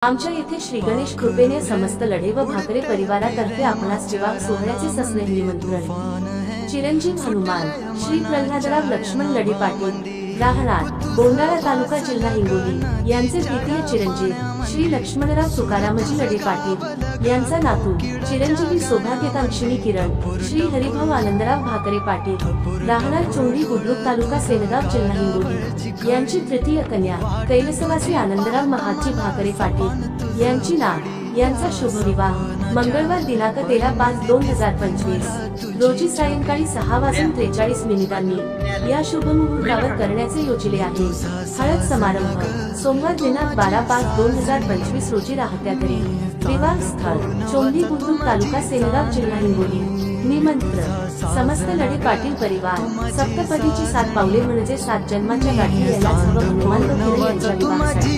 आमच्या येथे श्री गणेश कृपेने समस्त लढे व भाकरे परिवारातर्फे आपणास विवाह सोहळ्याचे सस्नेह निमंत्रण। चिरंजीव हनुमान श्री प्रल्हादराव लक्ष्मण लढे पाटील राहणार गोंडाळा तालुका जिल्हा हिंगोली यांचे द्वितीय चिरंजीव श्री लक्ष्मणराव तुकारामजी लढे पाटील यांचा नातू चिरंजीवी सौभाग्यकांक्षिणी किरण श्री हरिभाऊ आनंदराव भाकरे पाटील राहणार चोंडी बुद्रुक तालुका सेनगाव जिल्हा हिंगोली यांची तृतीय कन्या कैलासवासी आनंदराव महाजी भाकरे पाटील यांची नाव यांचा शुभ विवाह मंगळवार दिनांक 13/5/2025 रोजी सायंकाळी 6:43 या शुभ मुहूर्तावर करण्याचे योजले आहे। हळद समारंभ सोमवार दिनांक 12/5/2025 रोजी राहत्या घरी। विवाह स्थळ चोंडी बुद्रुक तालुका सेनगाव जिल्हा हिंगोली। निमंत्रण समस्त लढे पाटील परिवार। सप्तपदीची 7 पावले म्हणजे 7 जन्माच्या गाठी यायलाच हवं हनुमान व किरण यांच्या विवाहासाठी।